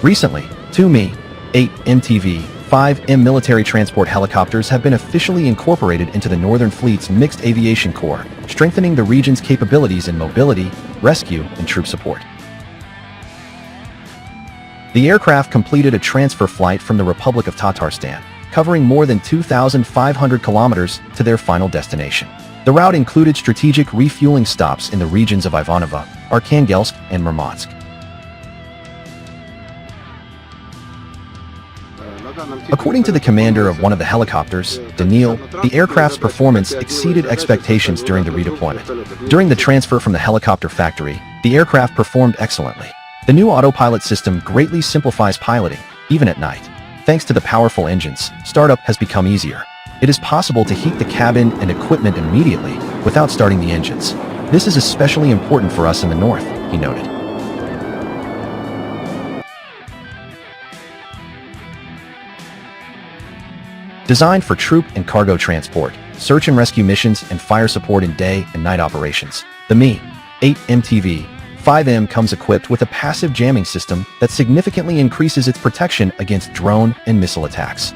Recently, two Mi-8MTV-5M military transport helicopters have been officially incorporated into the Northern Fleet's Mixed Aviation Corps, strengthening the region's capabilities in mobility, rescue, and troop support. The aircraft completed a transfer flight from the Republic of Tatarstan, covering more than 2,500 kilometers to their final destination. The route included strategic refueling stops in the regions of Ivanovo, Arkhangelsk, and Murmansk. According to the commander of one of the helicopters, Daniil, the aircraft's performance exceeded expectations during the redeployment. During the transfer from the helicopter factory, the aircraft performed excellently. The new autopilot system greatly simplifies piloting, even at night. Thanks to the powerful engines, startup has become easier. It is possible to heat the cabin and equipment immediately without starting the engines. This is especially important for us in the north, he noted. Designed for troop and cargo transport, search and rescue missions, and fire support in day and night operations, the Mi-8MTV-5M comes equipped with a passive jamming system that significantly increases its protection against drone and missile attacks.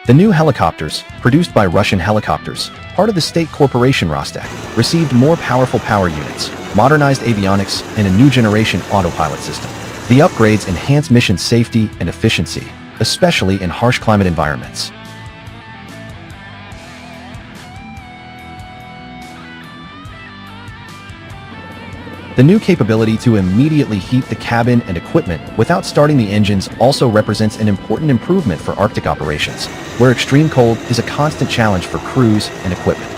The new helicopters, produced by Russian Helicopters, part of the state corporation Rostec, received more powerful power units, modernized avionics, and a new generation autopilot system. The upgrades enhance mission safety and efficiency, especially in harsh climate environments. The new capability to immediately heat the cabin and equipment without starting the engines also represents an important improvement for Arctic operations, where extreme cold is a constant challenge for crews and equipment.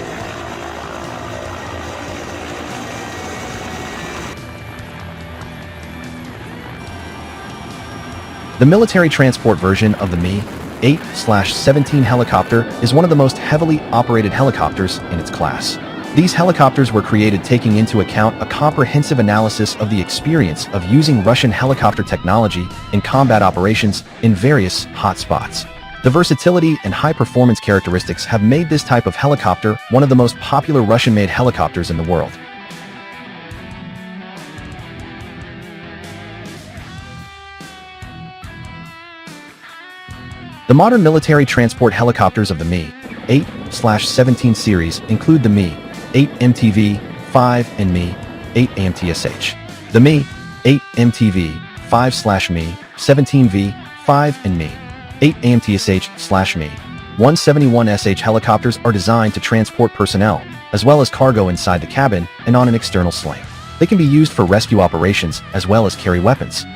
The military transport version of the Mi-8/17 helicopter is one of the most heavily operated helicopters in its class. These helicopters were created taking into account a comprehensive analysis of the experience of using Russian helicopter technology in combat operations in various hotspots. The versatility and high-performance characteristics have made this type of helicopter one of the most popular Russian-made helicopters in the world. The modern military transport helicopters of the Mi-8/17 series include the Mi-8MTV-5 and Mi-8AMTSH. The Mi-8MTV-5/Mi-17V-5 and Mi-8AMTSH/Mi-171SH helicopters are designed to transport personnel, as well as cargo inside the cabin and on an external sling. They can be used for rescue operations as well as carry weapons.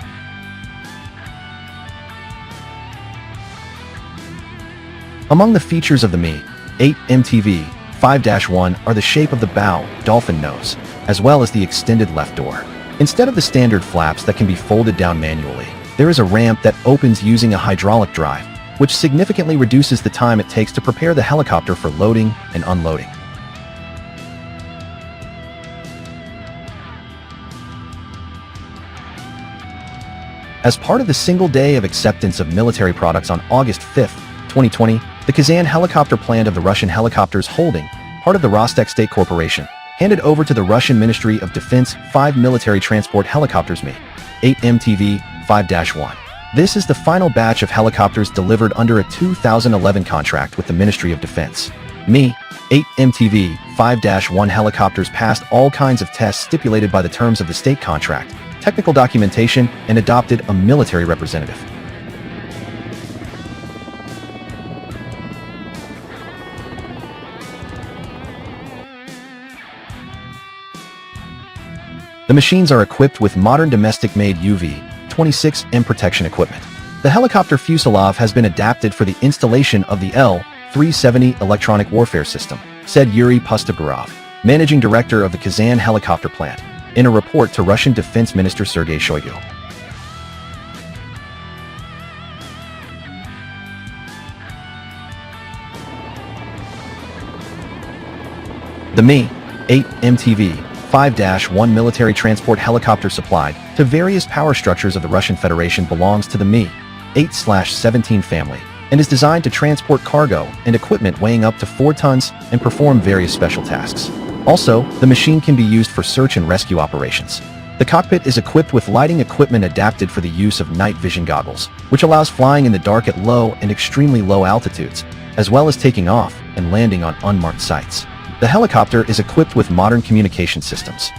Among the features of the Mi-8MTV-5-1 are the shape of the bow, dolphin nose, as well as the extended left door. Instead of the standard flaps that can be folded down manually, there is a ramp that opens using a hydraulic drive, which significantly reduces the time it takes to prepare the helicopter for loading and unloading. As part of the single day of acceptance of military products on August 5, 2020, the Kazan helicopter plant of the Russian Helicopters Holding, part of the Rostec State Corporation, handed over to the Russian Ministry of Defense 5 military transport helicopters Mi-8MTV-5-1. This is the final batch of helicopters delivered under a 2011 contract with the Ministry of Defense. Mi-8MTV-5-1 helicopters passed all kinds of tests stipulated by the terms of the state contract, technical documentation, and adopted a military representative. The machines are equipped with modern domestic-made UV-26M protection equipment. The helicopter fuselage has been adapted for the installation of the L-370 electronic warfare system, said Yuri Pustogarov, managing director of the Kazan helicopter plant, in a report to Russian Defense Minister Sergei Shoigu. The Mi-8MTV-5-1 military transport helicopter supplied to various power structures of the Russian Federation belongs to the Mi-8/17 family, and is designed to transport cargo and equipment weighing up to 4 tons and perform various special tasks. Also, the machine can be used for search and rescue operations. The cockpit is equipped with lighting equipment adapted for the use of night vision goggles, which allows flying in the dark at low and extremely low altitudes, as well as taking off and landing on unmarked sites. The helicopter is equipped with modern communication systems.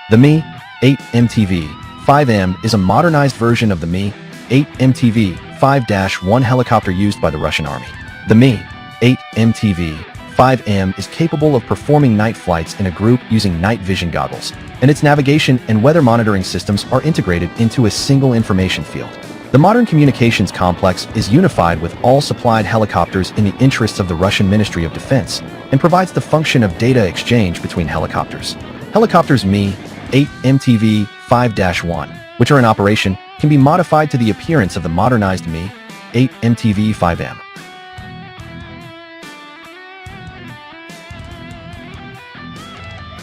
The Mi-8MTV-5M is a modernized version of the Mi-8MTV-5-1 helicopter used by the Russian Army. The Mi-8MTV-5M is capable of performing night flights in a group using night vision goggles, and its navigation and weather monitoring systems are integrated into a single information field. The modern communications complex is unified with all supplied helicopters in the interests of the Russian Ministry of Defense and provides the function of data exchange between helicopters. Helicopters Mi-8MTV-5-1, which are in operation, can be modified to the appearance of the modernized Mi-8MTV-5M.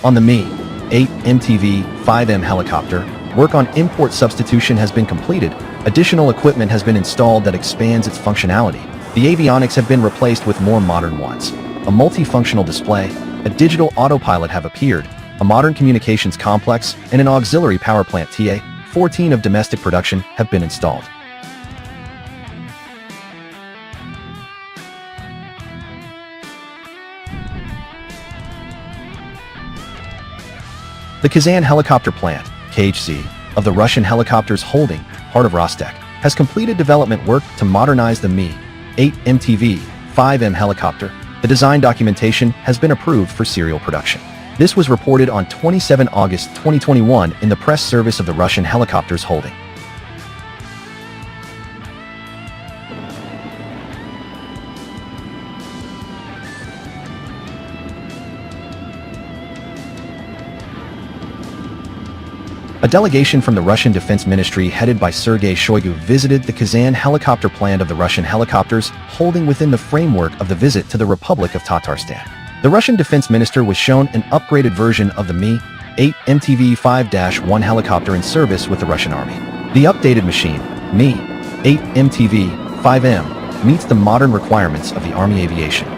On the Mi-8MTV-5M helicopter, work on import substitution has been completed. Additional equipment has been installed that expands its functionality. The avionics have been replaced with more modern ones. A multifunctional display, a digital autopilot have appeared, a modern communications complex, and an auxiliary power plant TA-14 of domestic production have been installed. The Kazan helicopter plant, KHC, of the Russian Helicopters Holding, part of Rostec, has completed development work to modernize the Mi-8MTV-5M helicopter. The design documentation has been approved for serial production. This was reported on 27 August 2021 in the press service of the Russian Helicopters Holding. A delegation from the Russian Defense Ministry headed by Sergei Shoigu visited the Kazan helicopter plant of the Russian Helicopters Holding within the framework of the visit to the Republic of Tatarstan. The Russian defense minister was shown an upgraded version of the Mi-8MTV-5-1 helicopter in service with the Russian Army. The updated machine, Mi-8MTV-5M, meets the modern requirements of the Army aviation.